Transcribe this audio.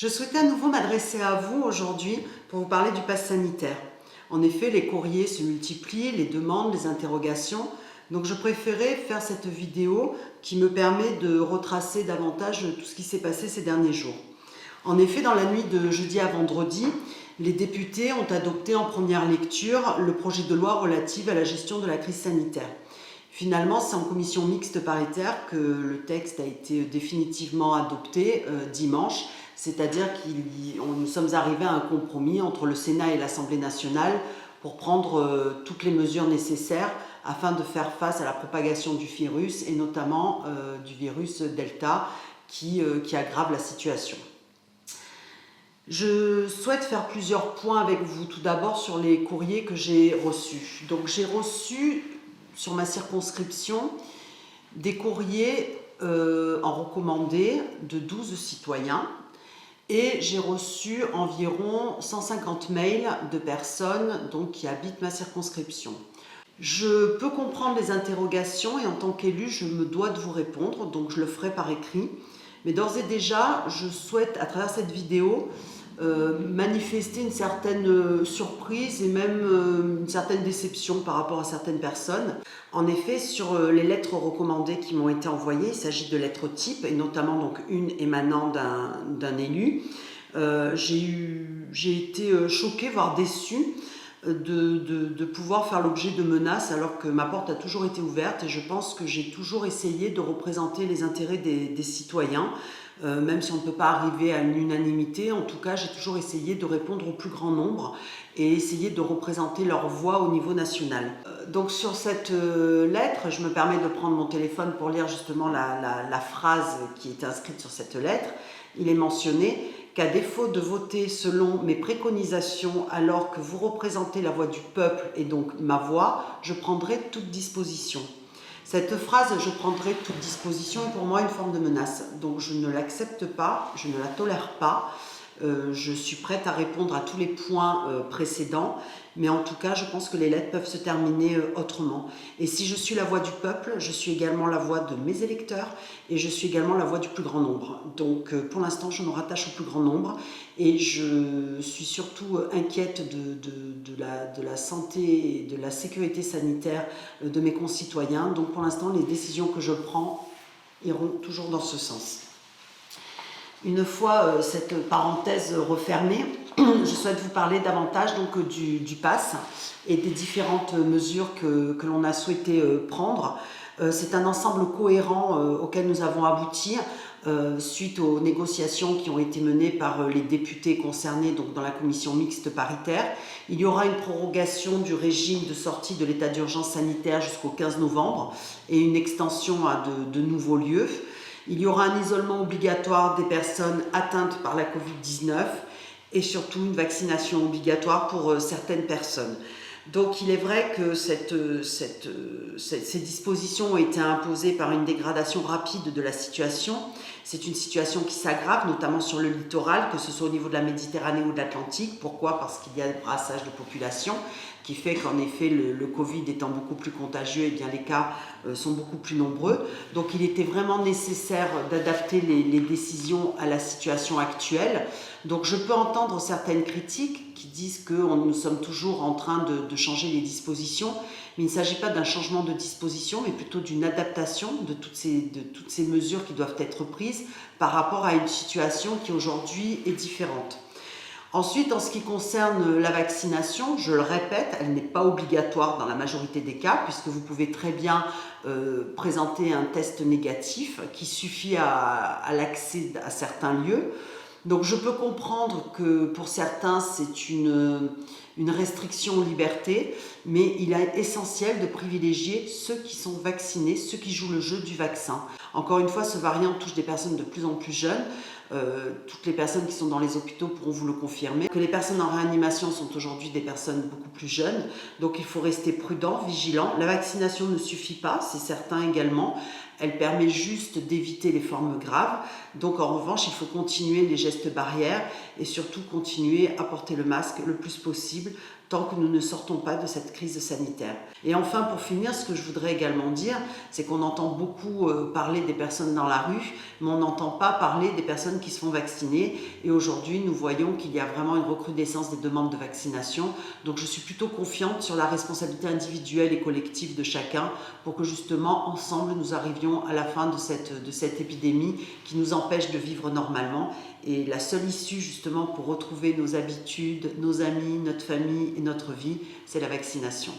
Je souhaitais à nouveau m'adresser à vous aujourd'hui pour vous parler du pass sanitaire. En effet, les courriers se multiplient, les demandes, les interrogations. Donc je préférais faire cette vidéo qui me permet de retracer davantage tout ce qui s'est passé ces derniers jours. En effet, dans la nuit de jeudi à vendredi, les députés ont adopté en première lecture le projet de loi relatif à la gestion de la crise sanitaire. Finalement, c'est en commission mixte paritaire que le texte a été définitivement adopté dimanche, c'est-à-dire que nous sommes arrivés à un compromis entre le Sénat et l'Assemblée nationale pour prendre toutes les mesures nécessaires afin de faire face à la propagation du virus et notamment du virus Delta qui aggrave la situation. Je souhaite faire plusieurs points avec vous. Tout d'abord sur les courriers que j'ai reçus. Donc j'ai reçu sur ma circonscription des courriers en recommandé de 12 citoyens et j'ai reçu environ 150 mails de personnes donc, qui habitent ma circonscription. Je peux comprendre les interrogations et en tant qu'élu, je me dois de vous répondre, donc je le ferai par écrit. Mais d'ores et déjà, je souhaite, à travers cette vidéo, manifester une certaine surprise et même une certaine déception par rapport à certaines personnes. En effet, sur les lettres recommandées qui m'ont été envoyées, il s'agit de lettres types et notamment donc une émanant d'un élu. J'ai été choquée, voire déçue de pouvoir faire l'objet de menaces alors que ma porte a toujours été ouverte et je pense que j'ai toujours essayé de représenter les intérêts des citoyens. Même si on ne peut pas arriver à une unanimité, en tout cas j'ai toujours essayé de répondre au plus grand nombre et essayer de représenter leur voix au niveau national. Donc sur cette lettre, je me permets de prendre mon téléphone pour lire justement la phrase qui est inscrite sur cette lettre. Il est mentionné qu'à défaut de voter selon mes préconisations alors que vous représentez la voix du peuple et donc ma voix, je prendrai toute disposition. Cette phrase « je prendrai toute disposition » est pour moi une forme de menace. Donc je ne l'accepte pas, je ne la tolère pas. Je suis prête à répondre à tous les points précédents, mais en tout cas, je pense que les lettres peuvent se terminer autrement. Et si je suis la voix du peuple, je suis également la voix de mes électeurs et je suis également la voix du plus grand nombre. Donc pour l'instant, je me rattache au plus grand nombre et je suis surtout inquiète de la santé et de la sécurité sanitaire de mes concitoyens. Donc pour l'instant, les décisions que je prends iront toujours dans ce sens. Une fois cette parenthèse refermée, je souhaite vous parler davantage donc, du pass et des différentes mesures que l'on a souhaité prendre. C'est un ensemble cohérent auquel nous avons abouti suite aux négociations qui ont été menées par les députés concernés donc, dans la commission mixte paritaire. Il y aura une prorogation du régime de sortie de l'état d'urgence sanitaire jusqu'au 15 novembre et une extension à de nouveaux lieux. Il y aura un isolement obligatoire des personnes atteintes par la Covid-19 et surtout une vaccination obligatoire pour certaines personnes. Donc il est vrai que ces dispositions ont été imposées par une dégradation rapide de la situation. C'est une situation qui s'aggrave, notamment sur le littoral, que ce soit au niveau de la Méditerranée ou de l'Atlantique. Pourquoi ? Parce qu'il y a un brassage de population qui fait qu'en effet, le Covid étant beaucoup plus contagieux, eh bien, les cas sont beaucoup plus nombreux. Donc il était vraiment nécessaire d'adapter les décisions à la situation actuelle. Donc je peux entendre certaines critiques qui disent que nous sommes toujours en train de changer les dispositions, mais il ne s'agit pas d'un changement de disposition, mais plutôt d'une adaptation de toutes ces mesures qui doivent être prises par rapport à une situation qui aujourd'hui est différente. Ensuite, en ce qui concerne la vaccination, je le répète, elle n'est pas obligatoire dans la majorité des cas, puisque vous pouvez très bien présenter un test négatif qui suffit à l'accès à certains lieux. Donc je peux comprendre que pour certains c'est une restriction aux libertés, mais il est essentiel de privilégier ceux qui sont vaccinés, ceux qui jouent le jeu du vaccin. Encore une fois, ce variant touche des personnes de plus en plus jeunes. Toutes les personnes qui sont dans les hôpitaux pourront vous le confirmer. Que les personnes en réanimation sont aujourd'hui des personnes beaucoup plus jeunes, donc il faut rester prudent, vigilant. La vaccination ne suffit pas, c'est certain également. Elle permet juste d'éviter les formes graves. Donc en revanche, il faut continuer les gestes barrières et surtout continuer à porter le masque le plus possible tant que nous ne sortons pas de cette crise sanitaire. Et enfin, pour finir, ce que je voudrais également dire, c'est qu'on entend beaucoup parler des personnes dans la rue, mais on n'entend pas parler des personnes qui se font vacciner. Et aujourd'hui, nous voyons qu'il y a vraiment une recrudescence des demandes de vaccination. Donc je suis plutôt confiante sur la responsabilité individuelle et collective de chacun pour que justement, ensemble, nous arrivions à la fin de cette épidémie qui nous empêche de vivre normalement. Et la seule issue justement pour retrouver nos habitudes, nos amis, notre famille et notre vie, c'est la vaccination.